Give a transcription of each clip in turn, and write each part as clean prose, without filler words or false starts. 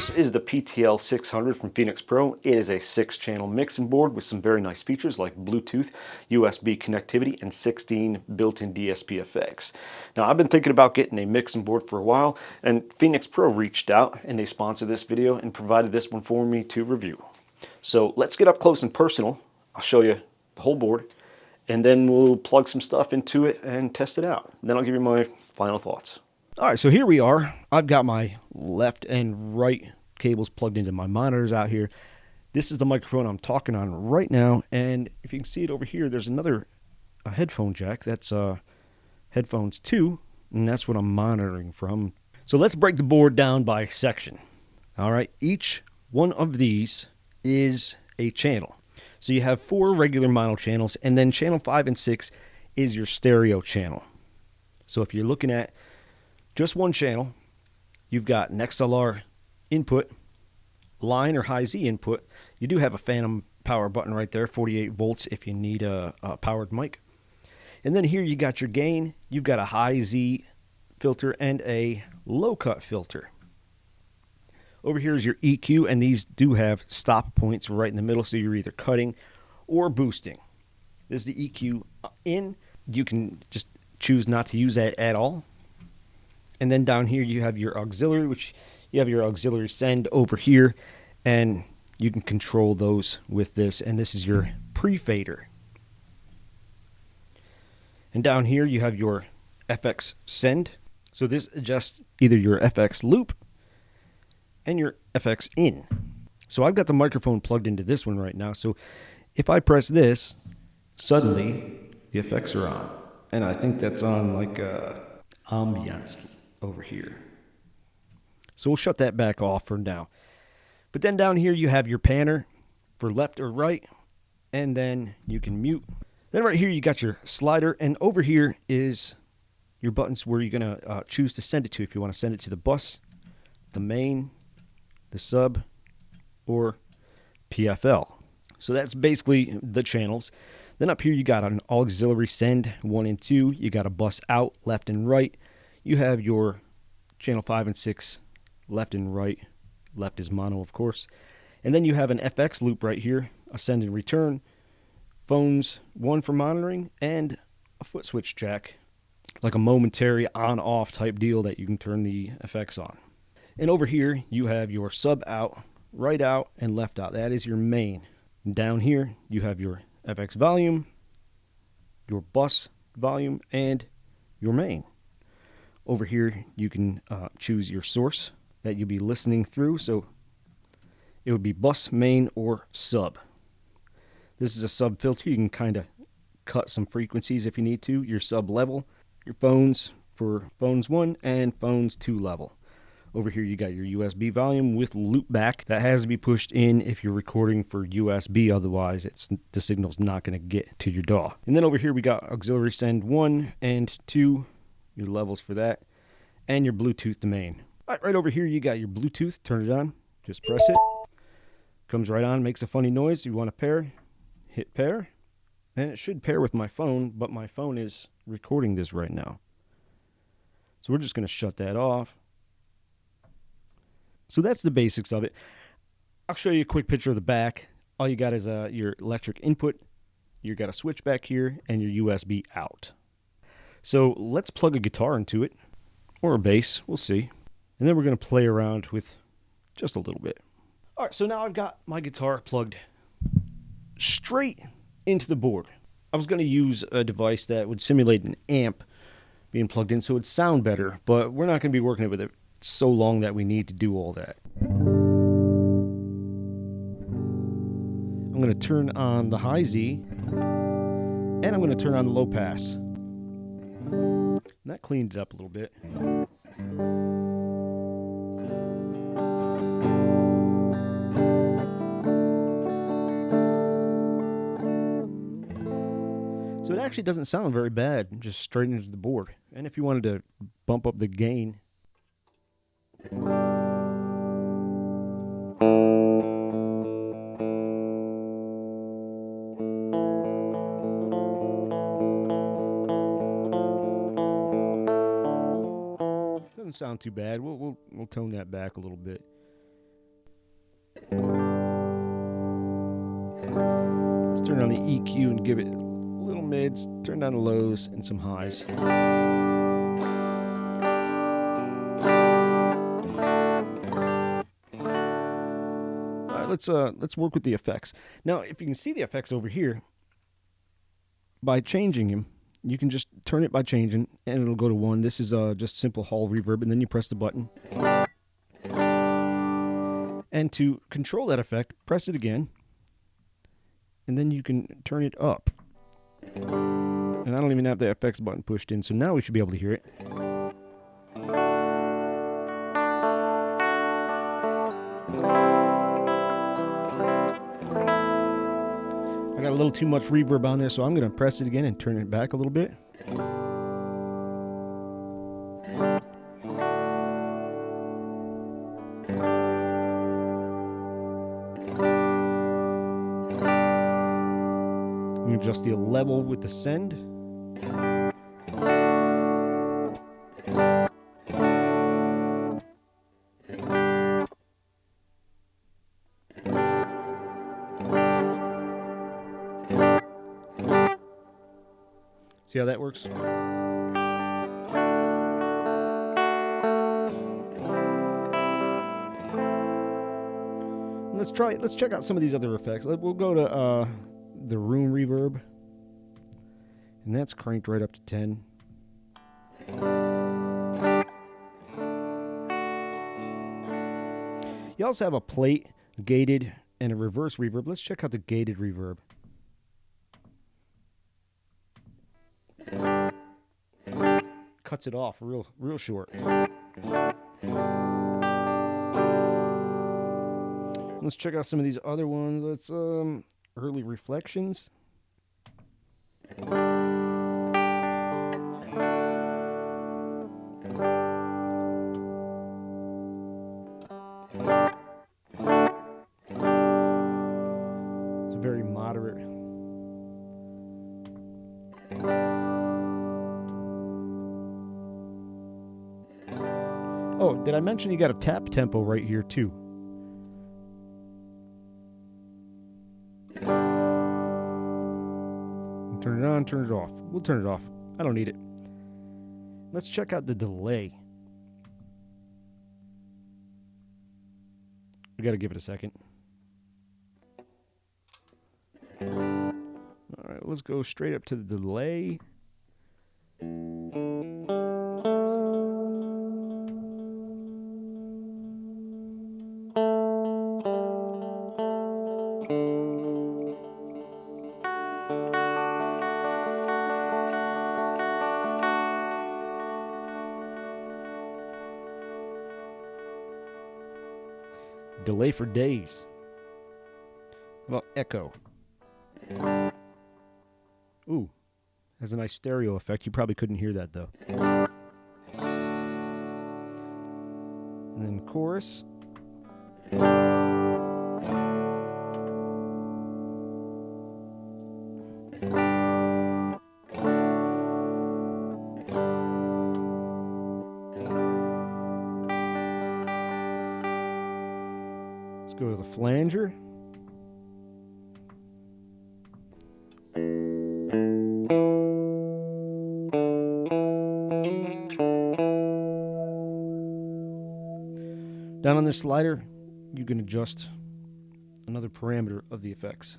This is the PTL 600 from PHENYX Pro. It is a 6-channel mixing board with some very nice features like Bluetooth, USB connectivity, and 16 built-in DSP effects. Now, I've been thinking about getting a mixing board for a while, and PHENYX Pro reached out and they sponsored this video and provided this one for me to review. So let's get up close and personal. I'll show you the whole board, and then we'll plug some stuff into it and test it out. Then I'll give you my final thoughts. All right, so here we are. I've got my left and right cables plugged into my monitors out here. This is the microphone I'm talking on right now, and if you can see it over here, there's another headphone jack. That's headphones 2, and that's what I'm monitoring from. So let's break the board down by section. All right, each one of these is a channel. So you have 4 regular mono channels, and then channel 5 and 6 is your stereo channel. So if you're looking at just one channel, you've got an XLR input, line or high Z input. You do have a phantom power button right there, 48 volts if you need a powered mic. And then here you got your gain, you've got a high Z filter and a low cut filter. Over here is your EQ, and these do have stop points right in the middle, so you're either cutting or boosting. This is the EQ in. You can just choose not to use that at all. And then down here you have your auxiliary, which you have your auxiliary send over here, and you can control those with this. And this is your pre-fader. And down here you have your FX send. So this adjusts either your FX loop and your FX in. So I've got the microphone plugged into this one right now. So if I press this, suddenly the effects are on. And I think that's on like ambiance over here. So we'll shut that back off for now. But then down here you have your panner for left or right, and then you can mute. Then right here you got your slider, and over here is your buttons where you're going to choose to send it to. If you want to send it to the bus, the main, the sub, or PFL. So that's basically the channels. Then up here you got an auxiliary send 1 and 2. You got a bus out left and right. You have your channel 5 and 6 left and right. Left is mono, of course. And then you have an FX loop right here, a send and return, phones 1 for monitoring, and a foot switch jack, like a momentary on-off type deal that you can turn the effects on. And over here you have your sub out, right out, and left out. That is your main. And down here you have your FX volume, your bus volume, and your main. Over here you can choose your source that you'll be listening through. So it would be bus, main, or sub. This is a sub filter. You can kind of cut some frequencies if you need to. Your sub level, your phones for phones 1 and phones 2 level. Over here you got your USB volume with loopback. That has to be pushed in if you're recording for USB, otherwise the signal's not going to get to your DAW. And then over here we got auxiliary send 1 and 2, your levels for that, and your Bluetooth to main. Right over here you got your Bluetooth. Turn it on, just press it. Comes right on, makes a funny noise. You want to pair, hit pair, and it should pair with my phone, but my phone is recording this right now. So we're just going to shut that off. So that's the basics of it. I'll show you a quick picture of the back. All you got is your electric input. You got a switch back here and your USB out. So let's plug a guitar into it, or a bass, we'll see. And then we're going to play around with just a little bit. All right, so now I've got my guitar plugged straight into the board. I was going to use a device that would simulate an amp being plugged in so it'd sound better, but we're not going to be working with it so long that we need to do all that. I'm going to turn on the high Z, and I'm going to turn on the low pass. And that cleaned it up a little bit. So it actually doesn't sound very bad, just straight into the board. And if you wanted to bump up the gain, doesn't sound too bad. We'll tone that back a little bit. turn on the EQ and give it little mids, turn down the lows and some highs. All right, let's work with the effects. Now, if you can see the effects over here, by changing them, you can just turn it by changing, and it'll go to 1. This is just simple hall reverb, and then you press the button. And to control that effect, press it again, and then you can turn it up. And I don't even have the effects button pushed in, so now we should be able to hear it. I got a little too much reverb on there, so I'm going to press it again and turn it back a little bit. Adjust the level with the send. See how that works? Let's check out some of these other effects. We'll go to the room reverb, and that's cranked right up to 10. You also have a plate, gated, and a reverse reverb. Let's check out the gated reverb. Cuts it off real short. Let's check out some of these other ones. Let's early reflections. It's very moderate. Oh, did I mention you got a tap tempo right here too? Turn it on, turn it off. We'll turn it off. I don't need it. Let's check out the delay. We got to give it a second. All right, let's go straight up to the delay. Delay for days. How about echo? Ooh, has a nice stereo effect. You probably couldn't hear that though. And then chorus. Let's go to the flanger. Down on this slider, you can adjust another parameter of the effects.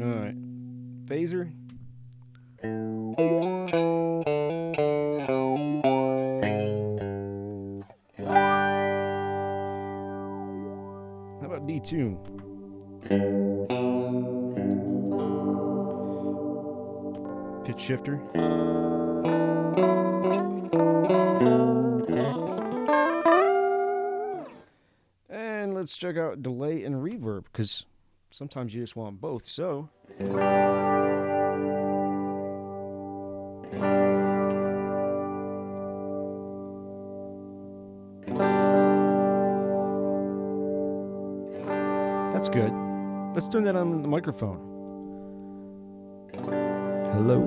Alright, phaser. How about detune? Pitch shifter. And let's check out delay and reverb, because sometimes you just want both. So that's good. Let's turn that on the microphone. Hello.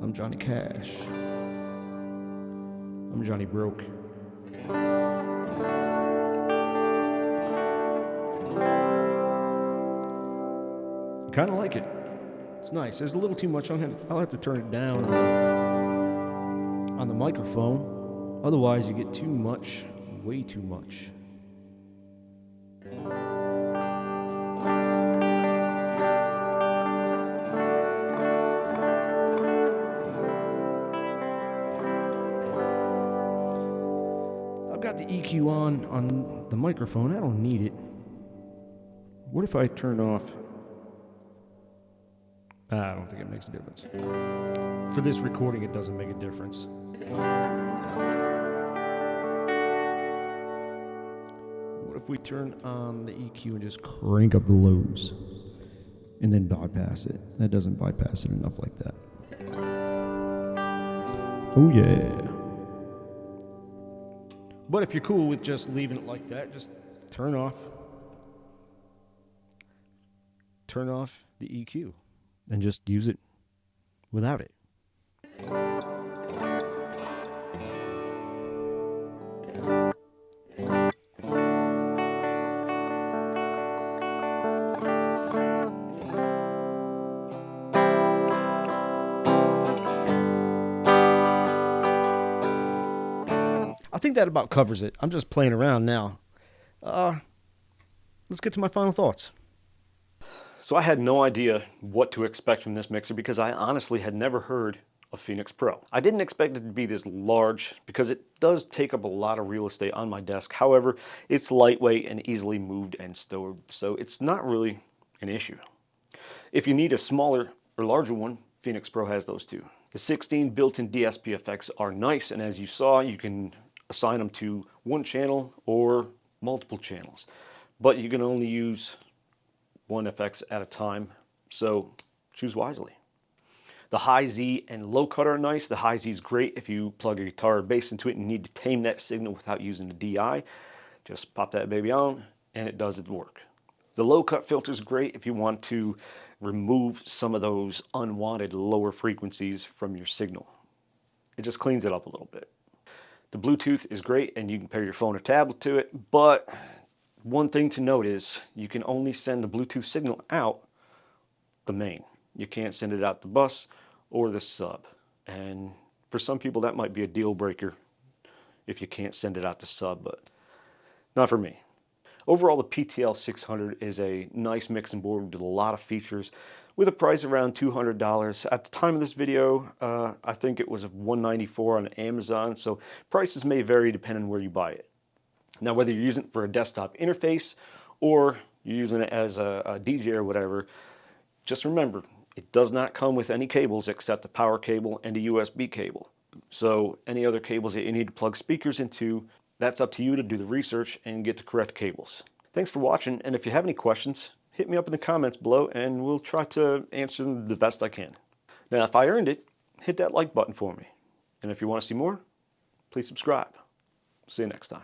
I'm Johnny Cash. I'm Johnny Broke. I kind of like it. It's nice. There's a little too much. I'll have to turn it down on the microphone. Otherwise, you get too much, way too much. I've got the EQ on the microphone. I don't need it. What if I turn off? I don't think it makes a difference. For this recording, it doesn't make a difference. What if we turn on the EQ and just crank up the lows and then bypass it? That doesn't bypass it enough like that. Oh yeah. But if you're cool with just leaving it like that, just turn off the EQ and just use it without it. I think that about covers it. I'm just playing around now. Let's get to my final thoughts. So I had no idea what to expect from this mixer because I honestly had never heard of PHENYX Pro. I didn't expect it to be this large because it does take up a lot of real estate on my desk. However, it's lightweight and easily moved and stored, so it's not really an issue. If you need a smaller or larger one, PHENYX Pro has those too. The 16 built-in DSP effects are nice, and as you saw, you can assign them to one channel or multiple channels, but you can only use one effects at a time, so choose wisely. The high Z and low cut are nice. The high Z is great if you plug a guitar or bass into it and need to tame that signal without using the DI. Just pop that baby on and it does its work. The low cut filter is great if you want to remove some of those unwanted lower frequencies from your signal. It just cleans it up a little bit. The Bluetooth is great and you can pair your phone or tablet to it, but one thing to note is you can only send the Bluetooth signal out the main. You can't send it out the bus or the sub. And for some people that might be a deal breaker if you can't send it out the sub, but not for me. Overall, the PTL 600 is a nice mixing board with a lot of features with a price around $200. At the time of this video, I think it was $194 on Amazon, so prices may vary depending on where you buy it. Now, whether you're using it for a desktop interface or you're using it as a DJ or whatever, just remember, it does not come with any cables except a power cable and a USB cable. So any other cables that you need to plug speakers into, that's up to you to do the research and get the correct cables. Thanks for watching, and if you have any questions, hit me up in the comments below and we'll try to answer them the best I can. Now, if I earned it, hit that like button for me. And if you want to see more, please subscribe. See you next time.